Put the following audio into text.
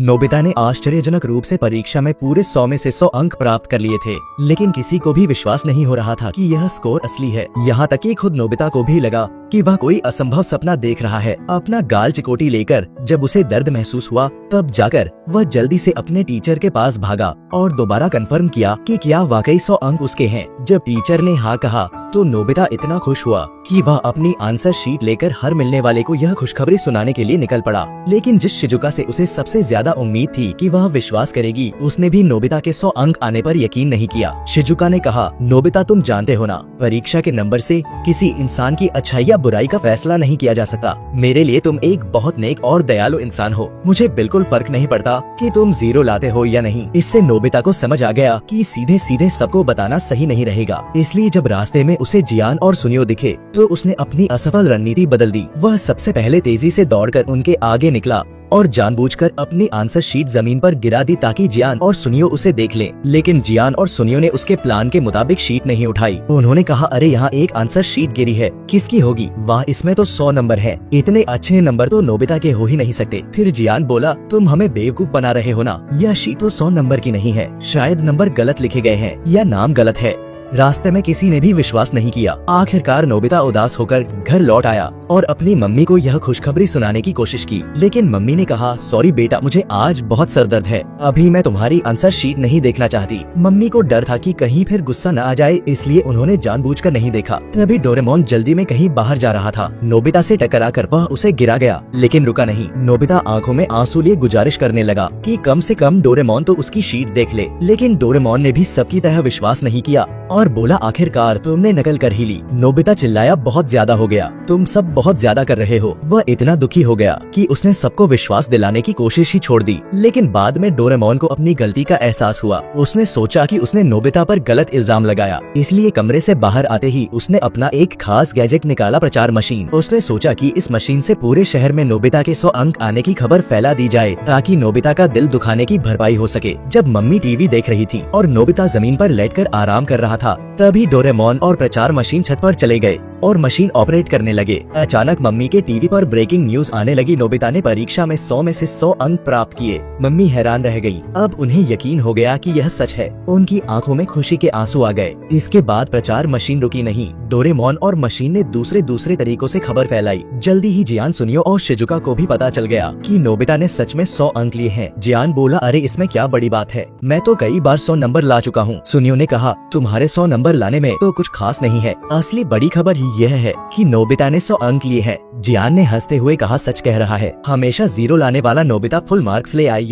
Nobita ने आश्चर्यजनक रूप से परीक्षा में पूरे 100 में से 100 अंक प्राप्त कर लिए थे, लेकिन किसी को भी विश्वास नहीं हो रहा था कि यह स्कोर असली है। यहाँ तक कि खुद नोबिता को भी लगा कि वह कोई असंभव सपना देख रहा है। अपना गाल चिकोटी लेकर जब उसे दर्द महसूस हुआ, तब जाकर वह जल्दी से अपने टीचर के पास भागा और दोबारा कंफर्म किया कि क्या वाकई 100 अंक उसके हैं। जब टीचर ने हाँ कहा तो नोबिता इतना खुश हुआ कि वह अपनी आंसर शीट लेकर हर मिलने वाले को यह खुशखबरी सुनाने के लिए निकल पड़ा। लेकिन जिस शिजुका से उसे सबसे ज्यादा उम्मीद थी कि वह विश्वास करेगी, उसने भी नोबिता के 100 अंक आने पर यकीन नहीं किया। शिजुका ने कहा, नोबिता तुम जानते हो ना, परीक्षा के नंबर से किसी इंसान की अच्छाई या बुराई का फैसला नहीं किया जा सकता। मेरे लिए तुम एक बहुत नेक और दयालु इंसान हो। मुझे बिल्कुल फर्क नहीं पड़ता कि तुम 0 लाते हो या नहीं। इससे नोबिता को समझ आ गया कि सीधे सीधे सबको बताना सही नहीं रहेगा। इसलिए जब रास्ते में उसे जियान और सुनियो दिखे तो उसने अपनी असफल रणनीति बदल दी। वह सबसे पहले तेजी से दौड़कर उनके आगे निकला और जानबूझकर अपनी आंसर शीट जमीन पर गिरा दी ताकि जियान और सुनियो उसे देख लें। लेकिन जियान और सुनियो ने उसके प्लान के मुताबिक शीट नहीं उठाई। उन्होंने कहा, अरे यहाँ एक आंसर शीट गिरी है, किसकी होगी? वाह, इसमें तो 100 नंबर है। इतने अच्छे नंबर तो नोबिता के हो ही नहीं सकते। फिर जियान बोला, तुम हमें बेवकूफ बना रहे हो ना, यह शीट तो 100 नंबर की नहीं है। शायद नंबर गलत लिखे गए हैं या नाम गलत है। रास्ते में किसी ने भी विश्वास नहीं किया। आखिरकार नोबिता उदास होकर घर लौट आया और अपनी मम्मी को यह खुशखबरी सुनाने की कोशिश की, लेकिन मम्मी ने कहा, सॉरी बेटा, मुझे आज बहुत सरदर्द है, अभी मैं तुम्हारी आंसर शीट नहीं देखना चाहती। मम्मी को डर था कि कहीं फिर गुस्सा न आ जाए, इसलिए उन्होंने जानबूझकर नहीं देखा। तभी डोरेमोन जल्दी में कहीं बाहर जा रहा था। नोबिता से टकराकर वह उसे गिरा गया, लेकिन रुका नहीं। नोबिता आंखों में आंसू लिए गुजारिश करने लगा कि कम से कम डोरेमोन तो उसकी शीट देख ले। लेकिन डोरेमोन ने भी सबकी तरह विश्वास नहीं किया और बोला, आखिरकार तुमने नकल कर ही ली। नोबिता चिल्लाया, बहुत ज्यादा हो गया, तुम सब बहुत ज्यादा कर रहे हो। वह इतना दुखी हो गया कि उसने सबको विश्वास दिलाने की कोशिश ही छोड़ दी। लेकिन बाद में डोरेमोन को अपनी गलती का एहसास हुआ। उसने सोचा कि उसने नोबिता पर गलत इल्जाम लगाया, इसलिए कमरे से बाहर आते ही उसने अपना एक खास गैजेट निकाला, प्रचार मशीन। उसने सोचा कि इस मशीन से पूरे शहर में नोबिता के 100 अंक आने की खबर फैला दी जाए ताकि नोबिता का दिल दुखाने की भरपाई हो सके। जब मम्मी टीवी देख रही थी और नोबिता जमीन पर लेटकर आराम कर रहा था, तभी डोरेमोन और प्रचार मशीन छत पर चले गए और मशीन ऑपरेट करने लगे। अचानक मम्मी के टीवी पर ब्रेकिंग न्यूज आने लगी, नोबिता ने परीक्षा में 100 में से 100 अंक प्राप्त किए। मम्मी हैरान रह गई। अब उन्हें यकीन हो गया कि यह सच है। उनकी आंखों में खुशी के आंसू आ गए। इसके बाद प्रचार मशीन रुकी नहीं। डोरेमोन और मशीन ने दूसरे तरीकों से खबर फैलाई। जल्दी ही जियान, सुनियो और शिजुका को भी पता चल गया कि नोबिता ने सच में 100 अंक लिए हैं। जियान बोला, अरे इसमें क्या बड़ी बात है, मैं तो कई बार 100 नंबर ला चुका हूँ। सुनियो ने कहा, तुम्हारे 100 नंबर लाने में तो कुछ खास नहीं है, असली बड़ी खबर यह है कि नोबिता ने 100 अंक लिए हैं। जियान ने हंसते हुए कहा, सच कह रहा है, हमेशा 0 लाने वाला नोबिता फुल मार्क्स ले आई है।